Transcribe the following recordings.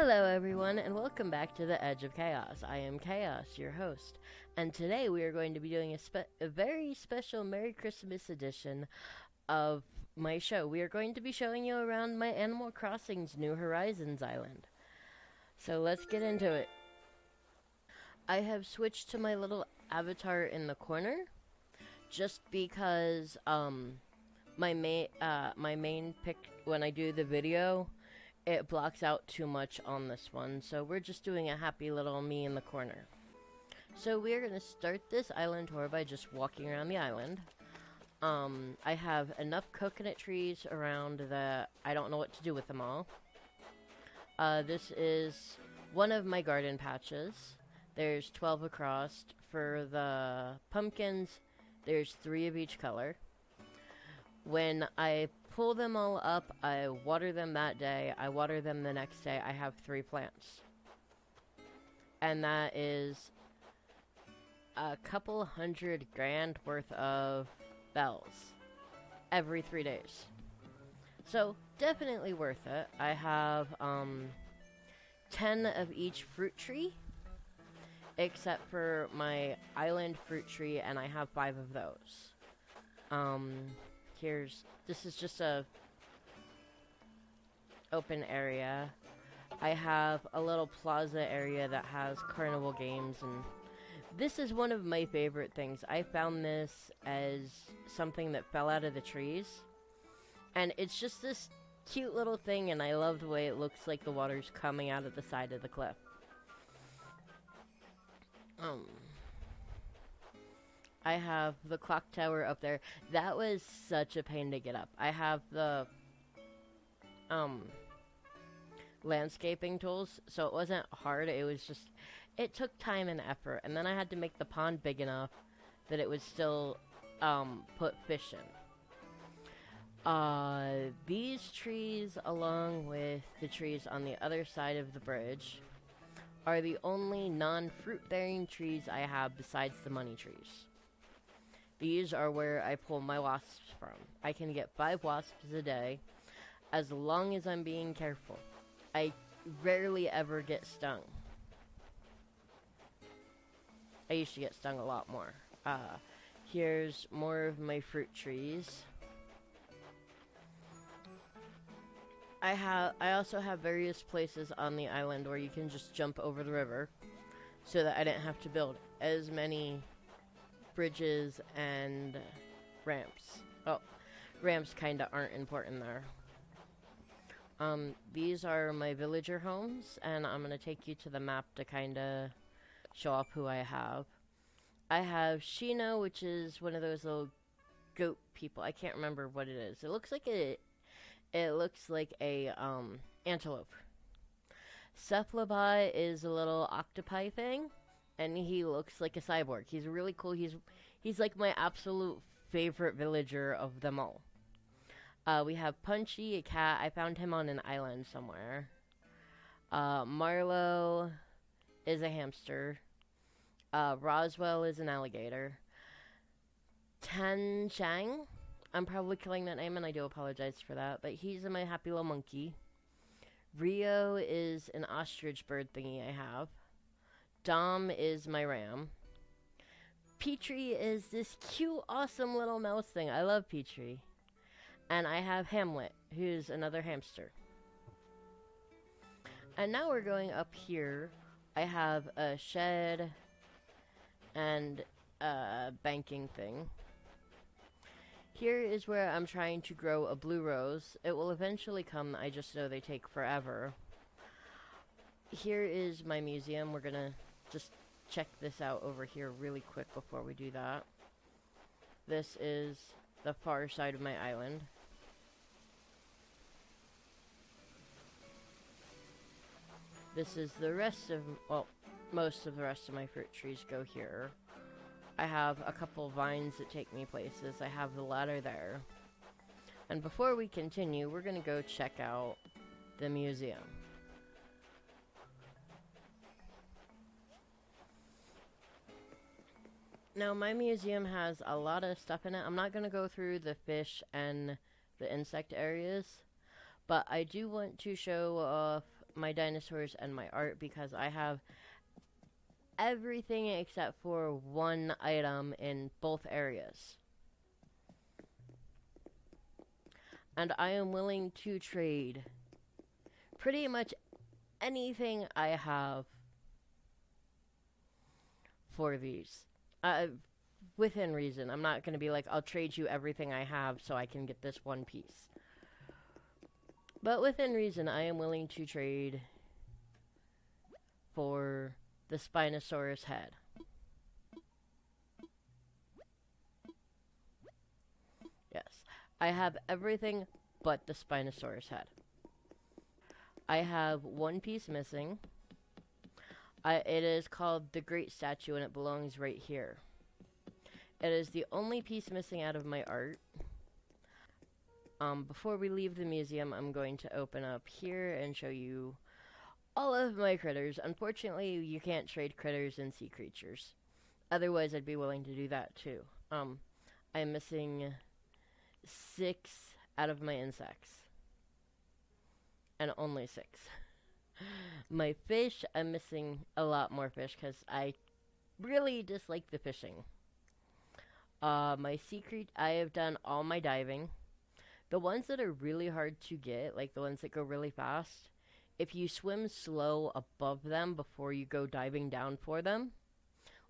Hello, everyone, and welcome back to the Edge of Chaos. I am Chaos, your host, and today we are going to be doing a very special Merry Christmas edition of my show. We are going to be showing you around my Animal Crossing's New Horizons island. So let's get into it. I have switched to my little avatar in the corner, just because my main pic when I do the video, it blocks out too much on this one, so we're just doing a happy little me in the corner. So we're going to start this island tour by just walking around the island. I have enough coconut trees around that I don't know what to do with them all. This is one of my garden patches. There's 12 across. For the pumpkins, there's 3 of each color. When I pull them all up, I water them that day, I water them the next day, I have 3 plants. And that is a couple $100,000 worth of bells every 3 days. So, definitely worth it. I have 10 of each fruit tree, except for my island fruit tree, and I have 5 of those. This is just a open area. I have a little plaza area that has carnival games, and this is one of my favorite things. I found this as something that fell out of the trees, and it's just this cute little thing, and I love the way it looks like the water's coming out of the side of the cliff. I have the clock tower up there. That was such a pain to get up. I have the landscaping tools, so it wasn't hard. It was just, it took time and effort, and then I had to make the pond big enough that it would still put fish in. These trees, along with the trees on the other side of the bridge, are the only non-fruit bearing trees I have besides the money trees. These are where I pull my wasps from. I can get 5 wasps a day, as long as I'm being careful. I rarely ever get stung. I used to get stung a lot more. Here's more of my fruit trees. I also have various places on the island where you can just jump over the river, so that I didn't have to build as many bridges and ramps. Oh, ramps kinda aren't important there. These are my villager homes, and I'm gonna take you to the map to kinda show off who I have. I have Shino, which is one of those little goat people. I can't remember what it is. It looks like a antelope. Cephalobi is a little octopi thing, and he looks like a cyborg. He's really cool. He's like my absolute favorite villager of them all. We have Punchy, a cat. I found him on an island somewhere. Marlowe is a hamster. Roswell is an alligator. Tan Chang, I'm probably killing that name, and I do apologize for that, but he's my happy little monkey. Rio is an ostrich bird thingy I have. Dom is my ram. Petrie is this cute, awesome little mouse thing. I love Petrie. And I have Hamlet, who's another hamster. And now we're going up here. I have a shed and a banking thing. Here is where I'm trying to grow a blue rose. It will eventually come, I just know they take forever. Here is my museum. We're gonna just check this out over here really quick before we do that. This is the far side of my island. This is the rest of, well, most of the rest of my fruit trees go here. I have a couple vines that take me places. I have the ladder there. And before we continue, we're gonna go check out the museum. Now, my museum has a lot of stuff in it. I'm not going to go through the fish and the insect areas, but I do want to show off my dinosaurs and my art because I have everything except for one item in both areas. And I am willing to trade pretty much anything I have for these. Within reason. I'm not going to be like, I'll trade you everything I have so I can get this one piece. But within reason, I am willing to trade for the Spinosaurus head. Yes. I have everything but the Spinosaurus head. I have one piece missing. It is called the Great Statue, and it belongs right here. It is the only piece missing out of my art. Before we leave the museum, I'm going to open up here and show you all of my critters. Unfortunately, you can't trade critters and sea creatures. Otherwise, I'd be willing to do that too. I'm missing 6 out of my insects. And only 6. My fish, I'm missing a lot more fish because I really dislike the fishing. My sea creature, I have done all my diving. The ones that are really hard to get, like the ones that go really fast, if you swim slow above them before you go diving down for them,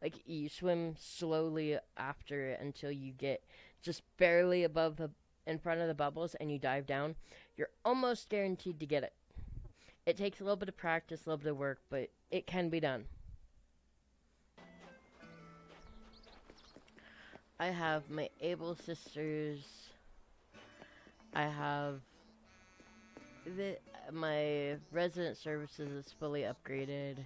like you swim slowly after it until you get just barely above in front of the bubbles and you dive down, you're almost guaranteed to get it. It takes a little bit of practice, a little bit of work, but it can be done. I have my Able Sisters. I have my resident services is fully upgraded.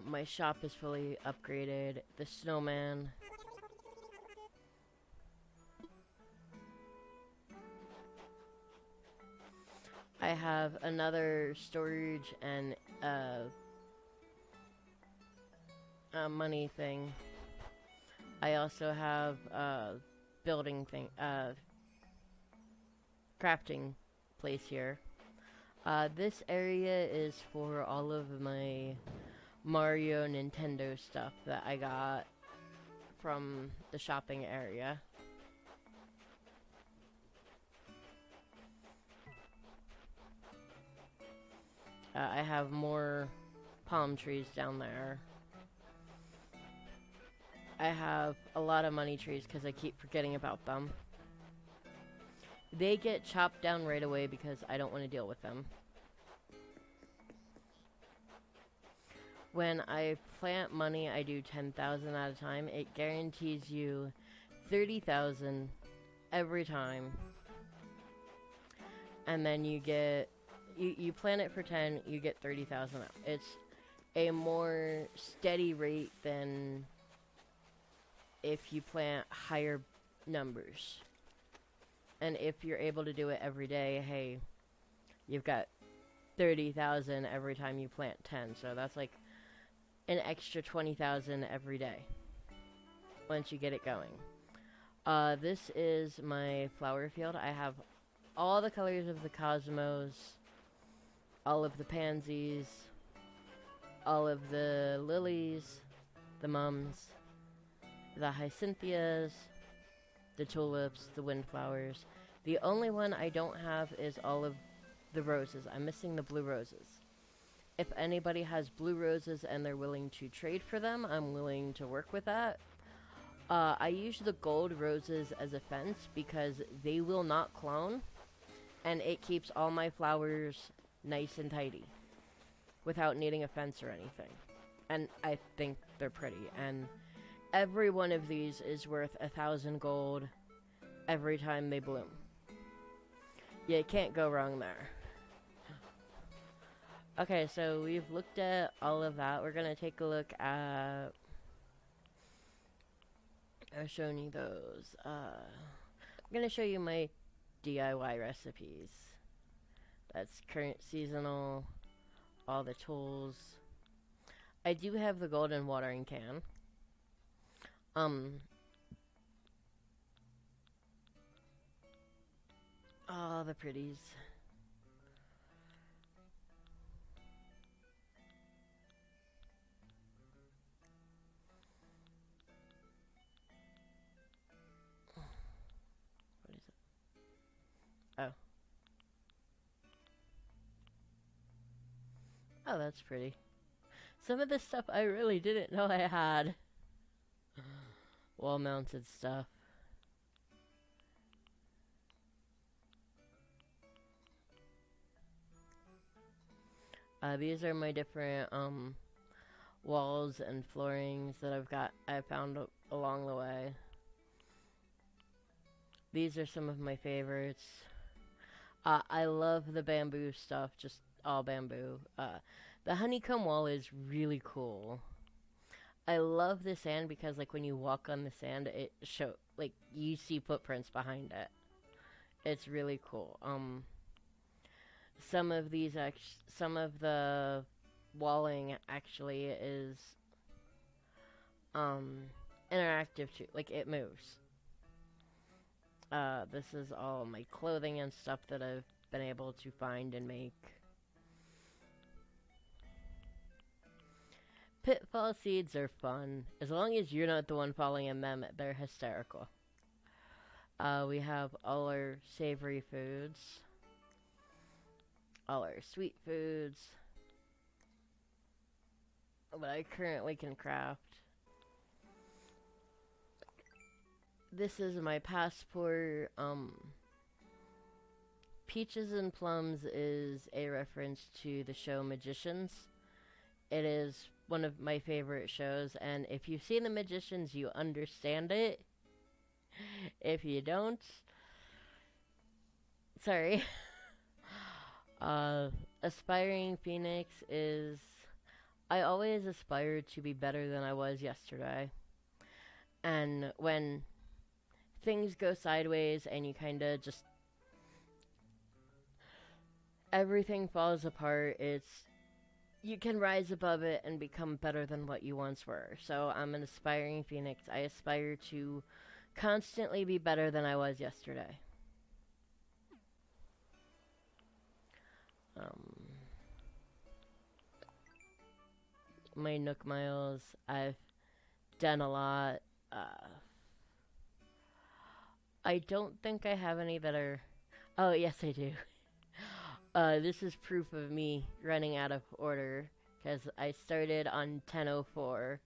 My shop is fully upgraded. The snowman. I have another storage and money thing. I also have building thing, crafting place here. This area is for all of my Mario Nintendo stuff that I got from the shopping area. I have more palm trees down there. I have a lot of money trees because I keep forgetting about them. They get chopped down right away because I don't want to deal with them. When I plant money, I do 10,000 at a time. It guarantees you 30,000 every time. And then you get... You plant it for 10, you get 30,000 out. It's a more steady rate than if you plant higher numbers. And if you're able to do it every day, hey, you've got 30,000 every time you plant 10. So that's like an extra 20,000 every day once you get it going. This is my flower field. I have all the colors of the cosmos, all of the pansies, all of the lilies, the mums, the hyacinthia, the tulips, the windflowers. The only one I don't have is all of the roses. I'm missing the blue roses. If anybody has blue roses and they're willing to trade for them, I'm willing to work with that. I use the gold roses as a fence because they will not clone, and it keeps all my flowers nice and tidy without needing a fence or anything. And I think they're pretty, and every one of these is worth 1,000 gold every time they bloom. Yeah, you can't go wrong there. Okay, so we've looked at all of that. We're gonna take a look at... I've shown you those. I'm gonna show you my DIY recipes. That's current seasonal, all the tools. I do have the golden watering can. Oh, the pretties. Oh, that's pretty. Some of this stuff I really didn't know I had. Wall-mounted stuff. These are my different walls and floorings that I found along the way. These are some of my favorites. I love the bamboo stuff, just all bamboo. The honeycomb wall is really cool. I love the sand because, like, when you walk on the sand, you see footprints behind it. It's really cool. Some of the walling actually is interactive too, like it moves. This is all my clothing and stuff that I've been able to find and make. Pitfall seeds are fun. As long as you're not the one falling in them, they're hysterical. We have all our savory foods. All our sweet foods. What I currently can craft. This is my passport. Peaches and Plums is a reference to the show Magicians. It is one of my favorite shows, and if you've seen The Magicians, you understand it. If you don't, sorry. Aspiring Phoenix is... I always aspired to be better than I was yesterday. And when things go sideways and you kinda just... everything falls apart, you can rise above it and become better than what you once were. So I'm an aspiring phoenix. I aspire to constantly be better than I was yesterday. My Nook Miles, I've done a lot. I don't think I have any that are... Oh, yes I do. This is proof of me running out of order, because I started on 10:04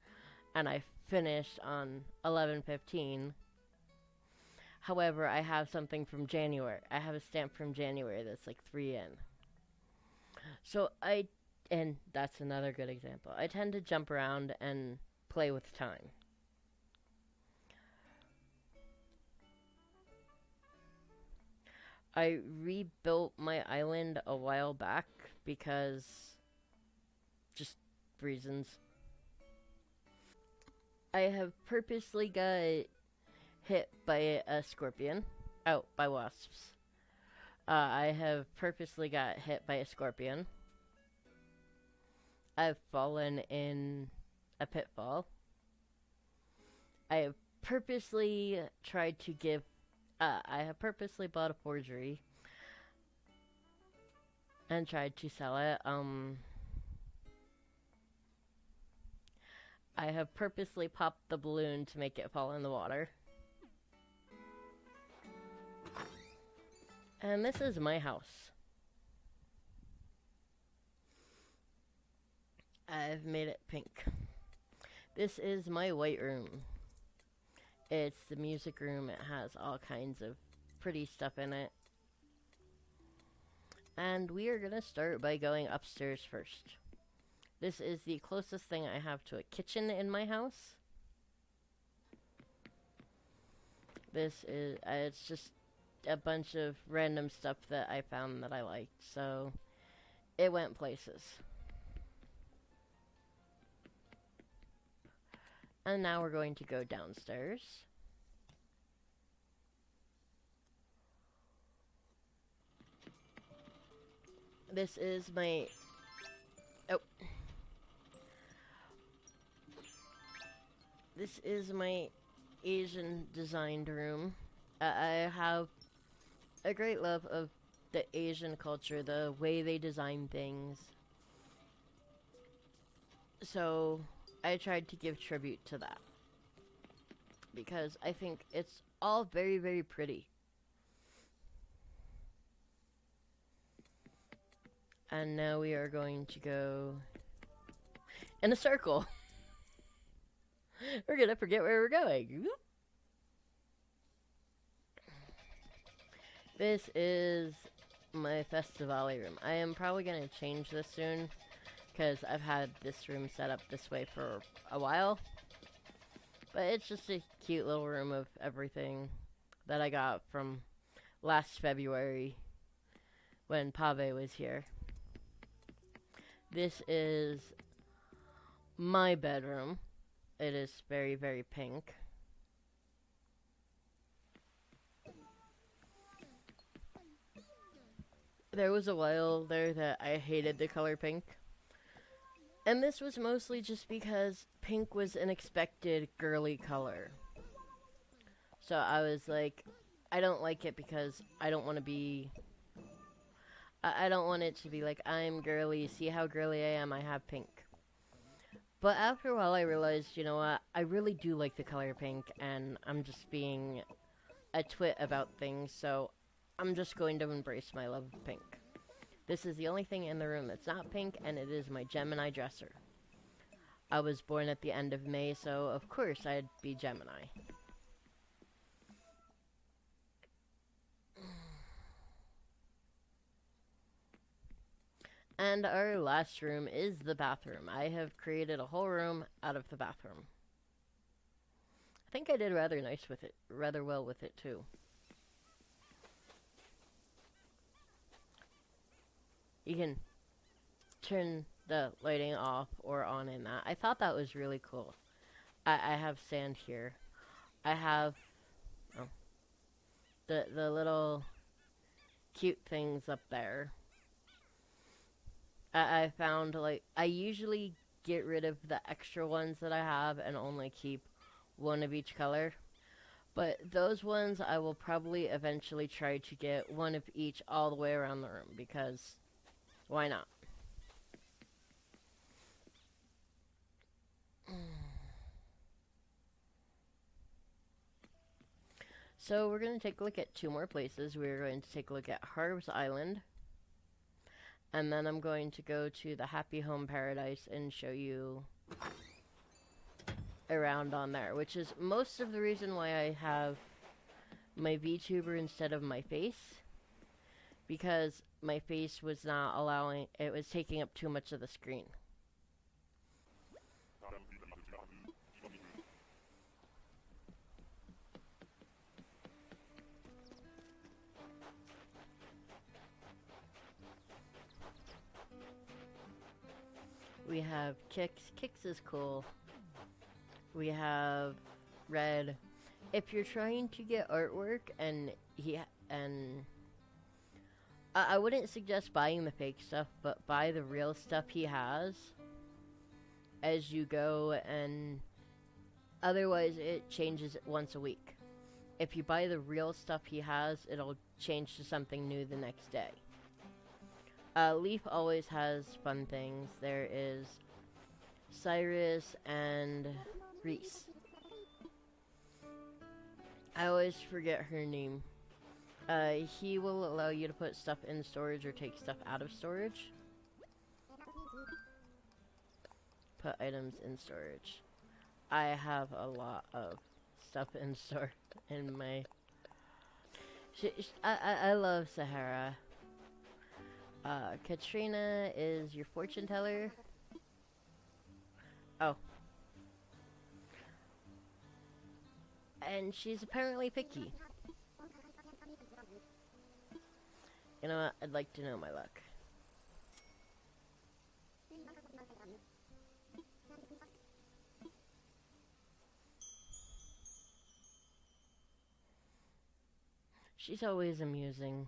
and I finished on 11:15. However, I have something from January. I have a stamp from January that's like 3 in. So and that's another good example. I tend to jump around and play with time. I rebuilt my island a while back because just reasons. I have purposely got hit by a scorpion. Oh, by wasps. I have purposely got hit by a scorpion. I've fallen in a pitfall. I have purposely tried to give... I have purposely bought a forgery and tried to sell it. I have purposely popped the balloon to make it fall in the water. And this is my house. I've made it pink. This is my white room. It's the music room. It has all kinds of pretty stuff in it. And we are gonna start by going upstairs first. This is the closest thing I have to a kitchen in my house. This is, it's just a bunch of random stuff that I found that I liked, so it went places. And now we're going to go downstairs. This is my... Oh. This is my Asian designed room. I have a great love of the Asian culture, the way they design things. So I tried to give tribute to that, because I think it's all very, very pretty. And now we are going to go in a circle. We're gonna forget where we're going. Whoop. This is my Festivale room. I am probably gonna change this soon because I've had this room set up this way for a while. But it's just a cute little room of everything that I got from last February when Pave was here. This is my bedroom. It is very, very pink. There was a while there that I hated the color pink. And this was mostly just because pink was an expected girly color. So I was like, I don't like it because I don't want to be... I don't want it to be like, I'm girly, see how girly I am, I have pink. But after a while I realized, you know what, I really do like the color pink, and I'm just being a twit about things, so I'm just going to embrace my love of pink. This is the only thing in the room that's not pink, and it is my Gemini dresser. I was born at the end of May, so of course I'd be Gemini. And our last room is the bathroom. I have created a whole room out of the bathroom. I think I did rather well with it too. You can turn the lighting off or on in that. I thought that was really cool. I have sand here. I have the little cute things up there. I found, like, I usually get rid of the extra ones that I have and only keep one of each color. But those ones I will probably eventually try to get one of each all the way around the room, because why not? So we're going to take a look at two more places. We're going to take a look at Harv's Island. And then I'm going to go to the Happy Home Paradise and show you around on there, which is most of the reason why I have my VTuber instead of my face, because my face was not allowing, it was taking up too much of the screen. We have Kix. Kix is cool. We have Red. If you're trying to get artwork and I wouldn't suggest buying the fake stuff, but buy the real stuff he has as you go, and otherwise it changes once a week. If you buy the real stuff he has, it'll change to something new the next day. Leaf always has fun things. There is Cyrus and Reese. I always forget her name. He will allow you to put stuff in storage or take stuff out of storage. Put items in storage. I have a lot of stuff in store in my... I love Sahara. Katrina is your fortune teller. Oh. And she's apparently picky. You know what? I'd like to know my luck. She's always amusing.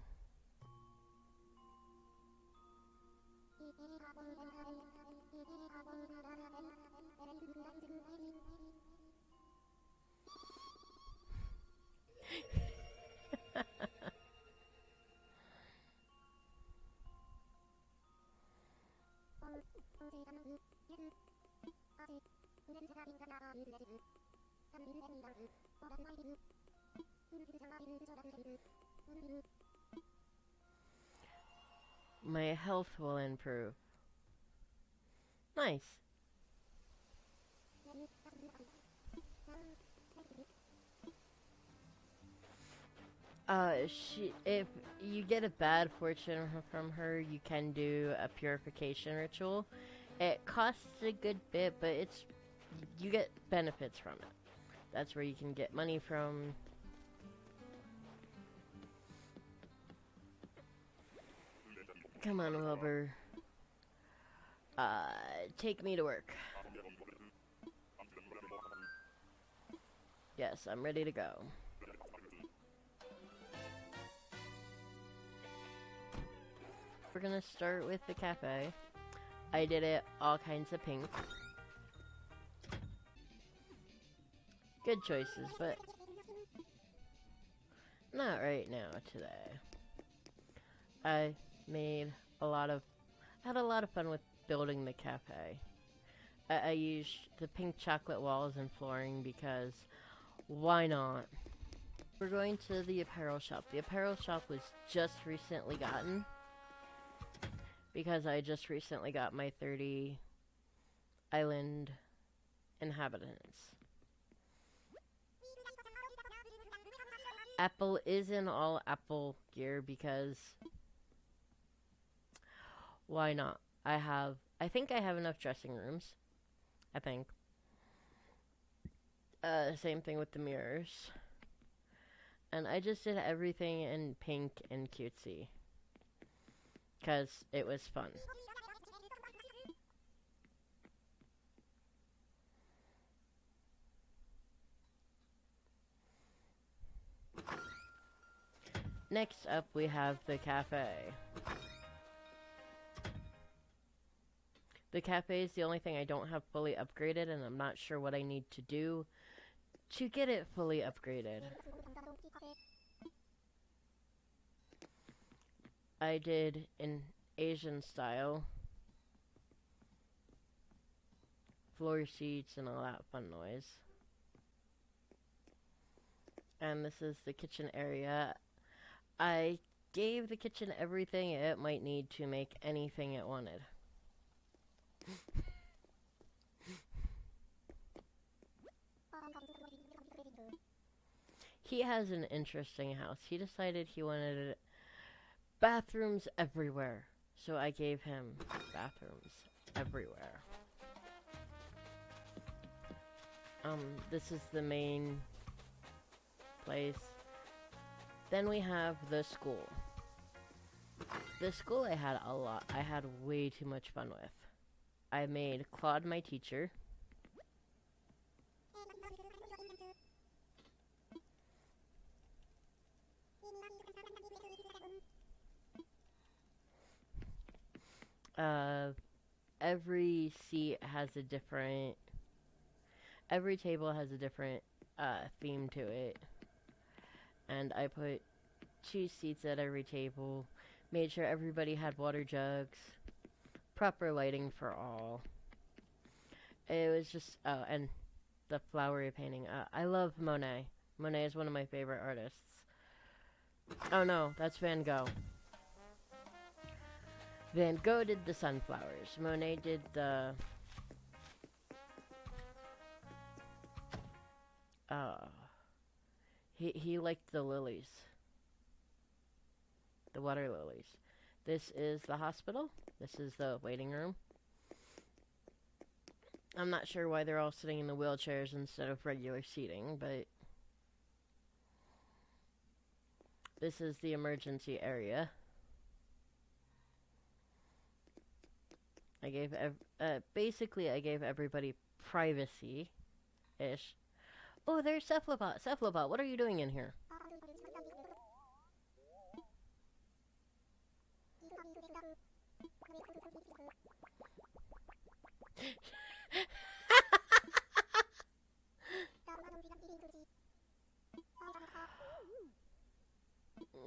my health will improve. Nice. If you get a bad fortune from her, you can do a purification ritual. It costs a good bit, but you get benefits from it. That's where you can get money from. Come on, Wilbur. Take me to work. Yes, I'm ready to go. We're gonna start with the cafe. I did it all kinds of pink. Good choices, but not right now today. I had a lot of fun with building the cafe. I used the pink chocolate walls and flooring because why not? We're going to the apparel shop. The apparel shop was just recently gotten because I just recently got my 30 island inhabitants. Apple is in all Apple gear because why not? I think I have enough dressing rooms. I think. Same thing with the mirrors. And I just did everything in pink and cutesy. Because it was fun. Next up, we have the cafe. The cafe is the only thing I don't have fully upgraded, and I'm not sure what I need to do to get it fully upgraded. I did an Asian style. Floor seats and all that fun noise. And this is the kitchen area. I gave the kitchen everything it might need to make anything it wanted. He has an interesting house. He decided he wanted bathrooms everywhere. So I gave him bathrooms everywhere. This is the main place. Then we have the school. The school I had way too much fun with. I made Claude my teacher. Every seat has a different... Every table has a different theme to it. And I put 2 seats at every table. Made sure everybody had water jugs. Proper lighting for all. It was just... Oh, and the flowery painting. I love Monet. Monet is one of my favorite artists. Oh no, that's Van Gogh. Van Gogh did the sunflowers. Monet did the... He liked the lilies. The water lilies. This is the hospital. This is the waiting room. I'm not sure why they're all sitting in the wheelchairs instead of regular seating, but... This is the emergency area. I gave basically I gave everybody privacy-ish. Oh, there's Cephalopod. Cephalopod, what are you doing in here?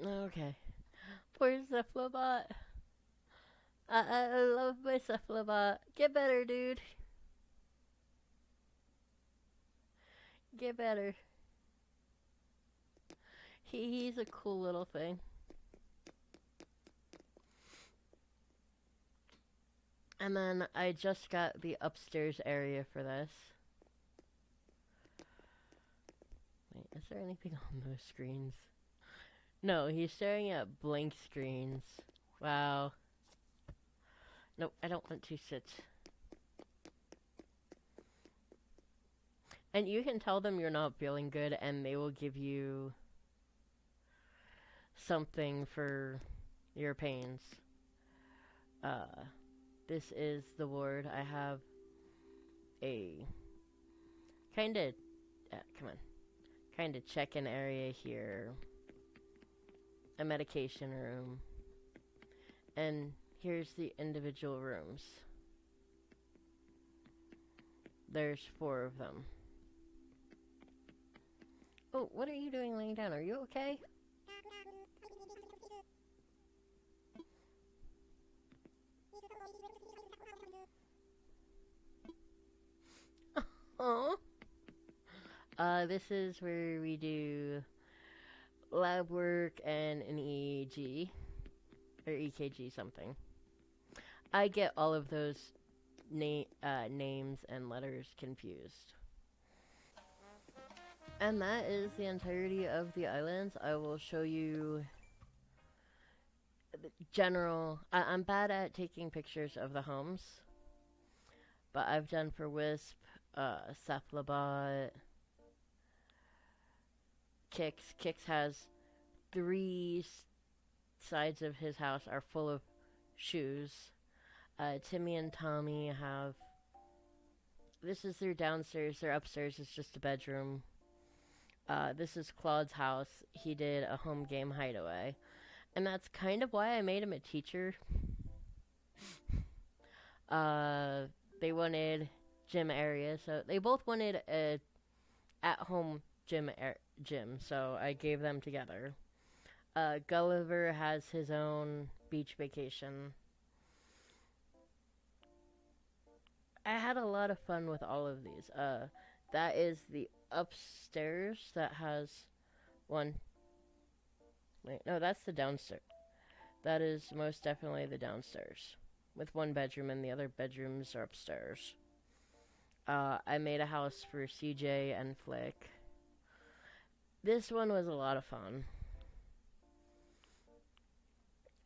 Okay. Poor Cephalopod. I love my Cephalopod. Get better, dude. Get better. He's a cool little thing. And then I just got the upstairs area for this. Wait, is there anything on those screens? No, he's staring at blank screens. Wow. Nope, I don't want to sit. And you can tell them you're not feeling good and they will give you something for your pains. This is the ward. I have a kinda, kinda check-in area here. A medication room. And here's the individual rooms. There's 4 of them. Oh, what are you doing laying down? Are you okay? Oh. This is where we do lab work and an EEG. Or EKG something. I get all of those names and letters confused. And that is the entirety of the islands. I will show you the general... I'm bad at taking pictures of the homes. But I've done for Wisp, Cephalobot, Kix. Kix has 3 sides of his house are full of shoes. Timmy and Tommy have... This is their downstairs. Their upstairs is just a bedroom. This is Claude's house. He did a home game hideaway. And that's kind of why I made him a teacher. They wanted gym area, so they both wanted a at-home gym, so I gave them together. Gulliver has his own beach vacation. I had a lot of fun with all of these. That is the upstairs that has one. Wait, no, that's the downstairs. That is most definitely the downstairs. With 1 bedroom and the other bedrooms are upstairs. I made a house for CJ and Flick. This one was a lot of fun.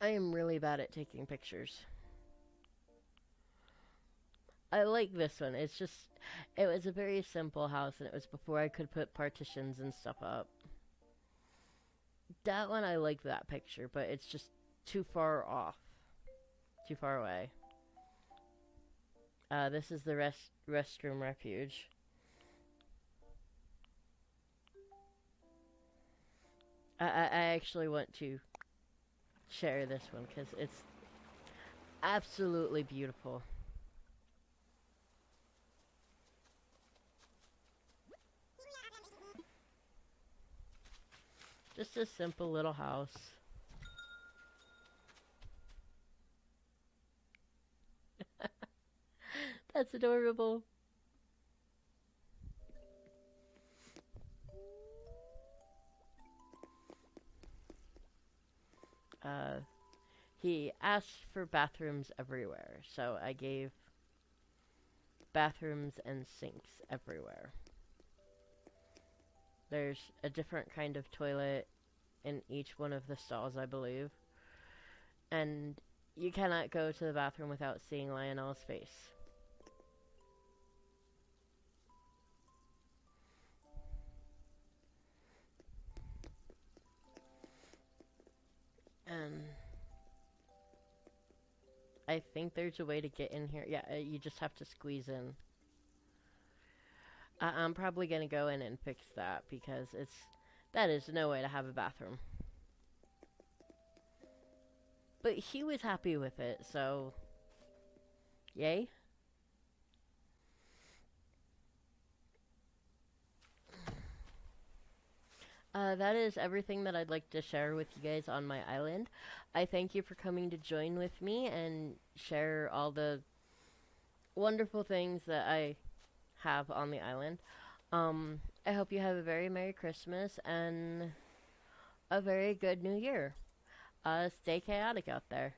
I am really bad at taking pictures. I like this one. It was a very simple house, and it was before I could put partitions and stuff up. That one, I like that picture, but it's just too far off. Too far away. This is the restroom refuge. I actually want to share this one because it's absolutely beautiful. Just a simple little house. That's adorable. He asked for bathrooms everywhere, so I gave bathrooms and sinks everywhere. There's a different kind of toilet in each one of the stalls, I believe. And you cannot go to the bathroom without seeing Lionel's face. And I think there's a way to get in here. Yeah, you just have to squeeze in. I'm probably gonna go in and fix that because that is no way to have a bathroom. But he was happy with it, so yay. That is everything that I'd like to share with you guys on my island. I thank you for coming to join with me and share all the wonderful things that I have on the island. I hope you have a very Merry Christmas and a very good New Year. Stay chaotic out there.